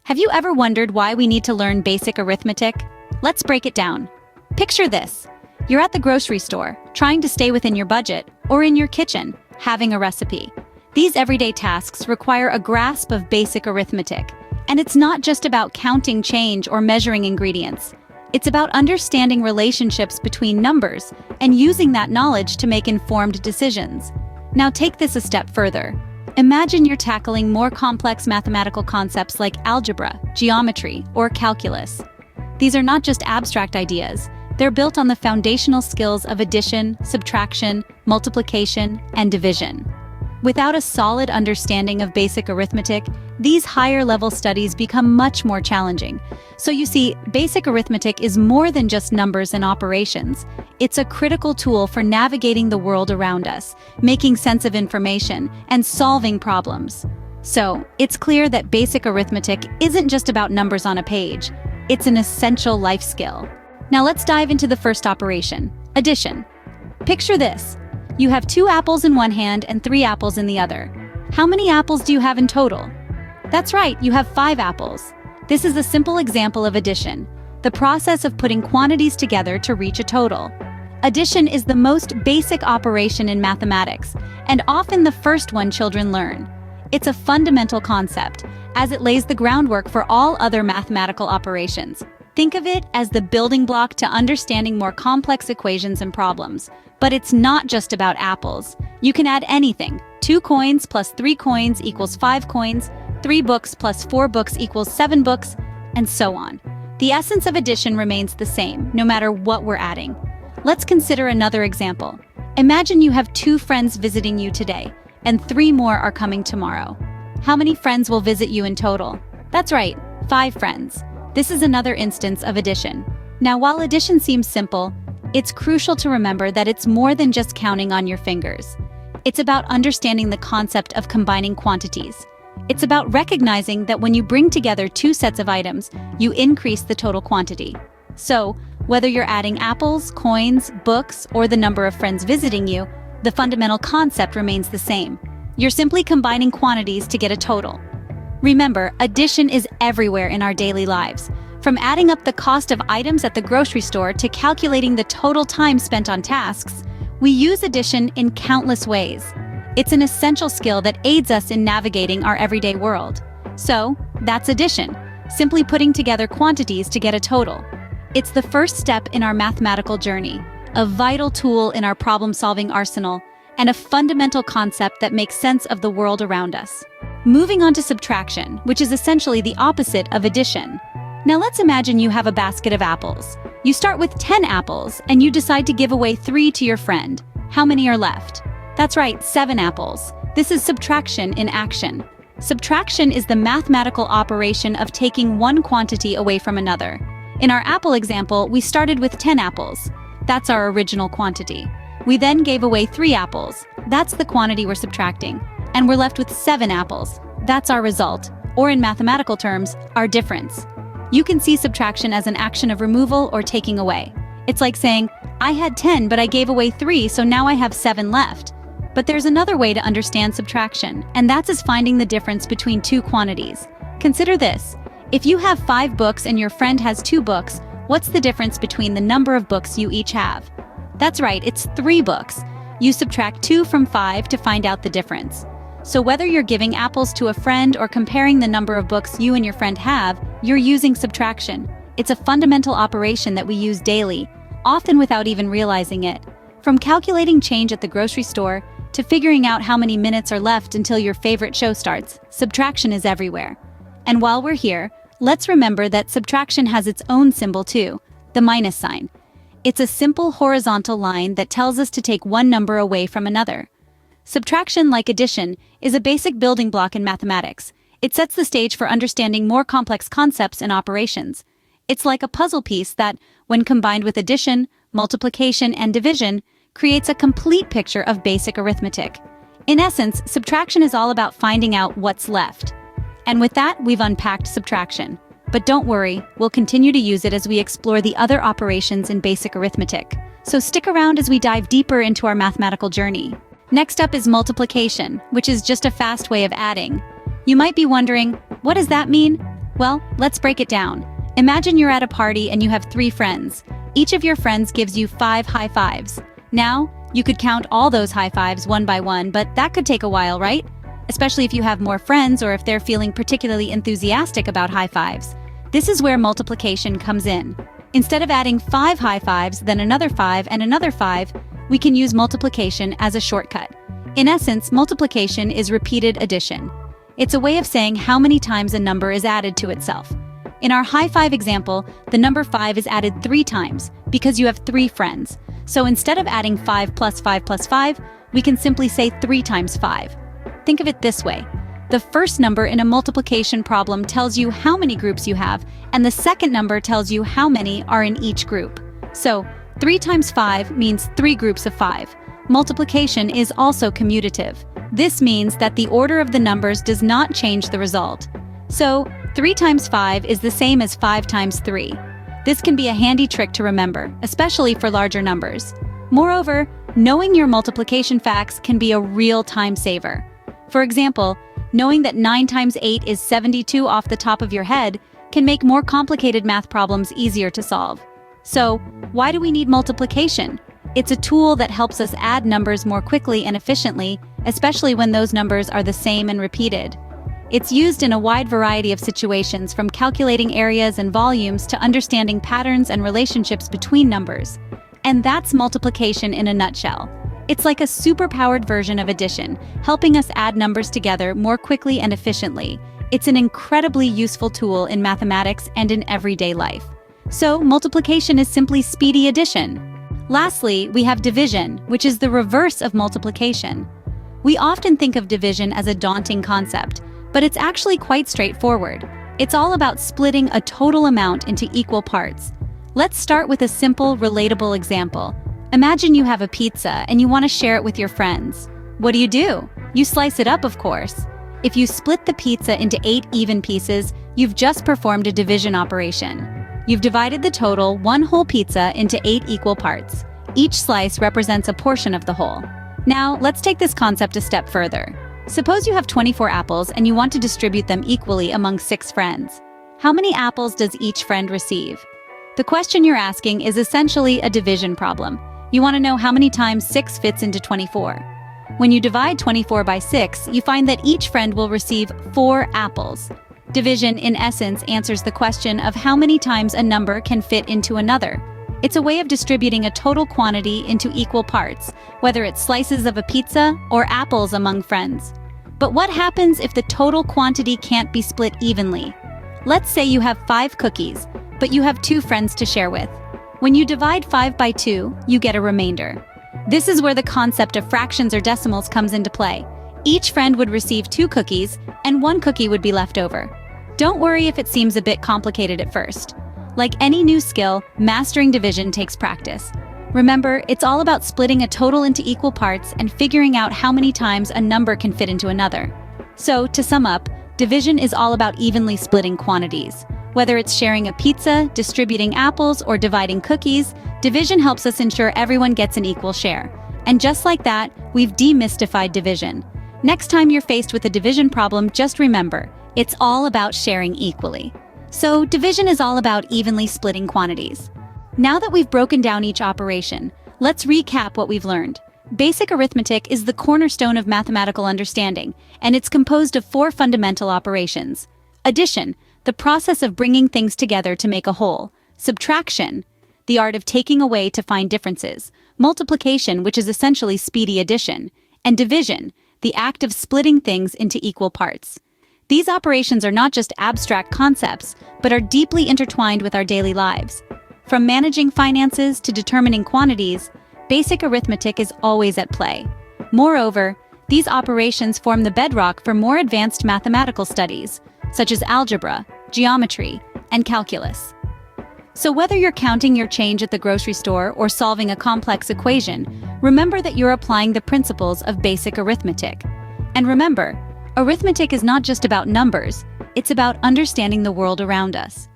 Have you ever wondered why we need to learn basic arithmetic? Let's break it down. Picture this. You're at the grocery store, trying to stay within your budget, or in your kitchen, having a recipe. These everyday tasks require a grasp of basic arithmetic. And it's not just about counting change or measuring ingredients. It's about understanding relationships between numbers and using that knowledge to make informed decisions. Now take this a step further. Imagine you're tackling more complex mathematical concepts like algebra, geometry, or calculus. These are not just abstract ideas. They're built on the foundational skills of addition, subtraction, multiplication, and division. Without a solid understanding of basic arithmetic, these higher-level studies become much more challenging. So you see, basic arithmetic is more than just numbers and operations. It's a critical tool for navigating the world around us, making sense of information, and solving problems. So, it's clear that basic arithmetic isn't just about numbers on a page. It's an essential life skill. Now let's dive into the first operation, addition. Picture this. You have 2 apples in one hand and 3 apples in the other. How many apples do you have in total? That's right, you have 5 apples. This is a simple example of addition, the process of putting quantities together to reach a total. Addition is the most basic operation in mathematics, and often the first one children learn. It's a fundamental concept, as it lays the groundwork for all other mathematical operations. Think of it as the building block to understanding more complex equations and problems. But it's not just about apples. You can add anything. 2 coins plus 3 coins equals 5 coins, 3 books plus 4 books equals 7 books, and so on. The essence of addition remains the same, no matter what we're adding. Let's consider another example. Imagine you have 2 friends visiting you today, and 3 more are coming tomorrow. How many friends will visit you in total? That's right, 5 friends. This is another instance of addition. Now, while addition seems simple, it's crucial to remember that it's more than just counting on your fingers. It's about understanding the concept of combining quantities. It's about recognizing that when you bring together 2 sets of items, you increase the total quantity. So, whether you're adding apples, coins, books, or the number of friends visiting you, the fundamental concept remains the same. You're simply combining quantities to get a total. Remember, addition is everywhere in our daily lives. From adding up the cost of items at the grocery store to calculating the total time spent on tasks, we use addition in countless ways. It's an essential skill that aids us in navigating our everyday world. So, that's addition, simply putting together quantities to get a total. It's the first step in our mathematical journey, a vital tool in our problem-solving arsenal, and a fundamental concept that makes sense of the world around us. Moving on to subtraction, which is essentially the opposite of addition. Now let's imagine you have a basket of apples. You start with 10 apples, and you decide to give away 3 to your friend. How many are left? That's right, 7 apples. This is subtraction in action. Subtraction is the mathematical operation of taking one quantity away from another. In our apple example, we started with 10 apples. That's our original quantity. We then gave away 3 apples. That's the quantity we're subtracting. And we're left with 7 apples. That's our result, or in mathematical terms, our difference. You can see subtraction as an action of removal or taking away. It's like saying, I had 10, but I gave away 3, so now I have 7 left. But there's another way to understand subtraction, and that's as finding the difference between 2 quantities. Consider this. If you have 5 books and your friend has 2 books, what's the difference between the number of books you each have? That's right, it's 3 books. You subtract 2 from 5 to find out the difference. So whether you're giving apples to a friend or comparing the number of books you and your friend have, you're using subtraction. It's a fundamental operation that we use daily, often without even realizing it. From calculating change at the grocery store to figuring out how many minutes are left until your favorite show starts, subtraction is everywhere. And while we're here, let's remember that subtraction has its own symbol too, the minus sign. It's a simple horizontal line that tells us to take one number away from another. Subtraction, like addition, is a basic building block in mathematics. It sets the stage for understanding more complex concepts and operations. It's like a puzzle piece that, when combined with addition, multiplication, and division, creates a complete picture of basic arithmetic. In essence, subtraction is all about finding out what's left. And with that, we've unpacked subtraction. But don't worry, we'll continue to use it as we explore the other operations in basic arithmetic. So stick around as we dive deeper into our mathematical journey. Next up is multiplication, which is just a fast way of adding. You might be wondering, what does that mean? Well, let's break it down. Imagine you're at a party and you have 3 friends. Each of your friends gives you 5 high fives. Now, you could count all those high fives one by one, but that could take a while, right? Especially if you have more friends or if they're feeling particularly enthusiastic about high fives. This is where multiplication comes in. Instead of adding 5 high fives, then another 5 and another 5, we can use multiplication as a shortcut. In essence, multiplication is repeated addition. It's a way of saying how many times a number is added to itself. In our high five example, the number 5 is added 3 times because you have 3 friends. So instead of adding 5 plus 5 plus 5, we can simply say 3 times 5. Think of it this way. The first number in a multiplication problem tells you how many groups you have, and the second number tells you how many are in each group. So 3 times 5 means 3 groups of 5. Multiplication is also commutative. This means that the order of the numbers does not change the result. So 3 times 5 is the same as 5 times 3. This can be a handy trick to remember, especially for larger numbers. Moreover, knowing your multiplication facts can be a real time saver. For example, knowing that 9 times 8 is 72 off the top of your head can make more complicated math problems easier to solve. So, why do we need multiplication? It's a tool that helps us add numbers more quickly and efficiently, especially when those numbers are the same and repeated. It's used in a wide variety of situations, from calculating areas and volumes to understanding patterns and relationships between numbers. And that's multiplication in a nutshell. It's like a super-powered version of addition, helping us add numbers together more quickly and efficiently. It's an incredibly useful tool in mathematics and in everyday life. So, multiplication is simply speedy addition. Lastly, we have division, which is the reverse of multiplication. We often think of division as a daunting concept, but it's actually quite straightforward. It's all about splitting a total amount into equal parts. Let's start with a simple, relatable example. Imagine you have a pizza and you want to share it with your friends. What do? You slice it up, of course. If you split the pizza into 8 even pieces, you've just performed a division operation. You've divided the total, one whole pizza, into 8 equal parts. Each slice represents a portion of the whole. Now, let's take this concept a step further. Suppose you have 24 apples and you want to distribute them equally among 6 friends. How many apples does each friend receive? The question you're asking is essentially a division problem. You want to know how many times 6 fits into 24. When you divide 24 by 6, you find that each friend will receive 4 apples. Division, in essence, answers the question of how many times a number can fit into another. It's a way of distributing a total quantity into equal parts, whether it's slices of a pizza or apples among friends. But what happens if the total quantity can't be split evenly? Let's say you have 5 cookies, but you have 2 friends to share with. When you divide 5 by 2, you get a remainder. This is where the concept of fractions or decimals comes into play. Each friend would receive 2 cookies, and 1 cookie would be left over. Don't worry if it seems a bit complicated at first. Like any new skill, mastering division takes practice. Remember, it's all about splitting a total into equal parts and figuring out how many times a number can fit into another. So, to sum up, division is all about evenly splitting quantities. Whether it's sharing a pizza, distributing apples, or dividing cookies, division helps us ensure everyone gets an equal share. And just like that, we've demystified division. Next time you're faced with a division problem, just remember, it's all about sharing equally. So, division is all about evenly splitting quantities. Now that we've broken down each operation, let's recap what we've learned. Basic arithmetic is the cornerstone of mathematical understanding, and it's composed of 4 fundamental operations. Addition, the process of bringing things together to make a whole. Subtraction, the art of taking away to find differences. Multiplication, which is essentially speedy addition. And division, the act of splitting things into equal parts. These operations are not just abstract concepts, but are deeply intertwined with our daily lives. From managing finances to determining quantities, basic arithmetic is always at play. Moreover, these operations form the bedrock for more advanced mathematical studies, such as algebra, geometry, and calculus. So whether you're counting your change at the grocery store or solving a complex equation, remember that you're applying the principles of basic arithmetic. And remember, arithmetic is not just about numbers, it's about understanding the world around us.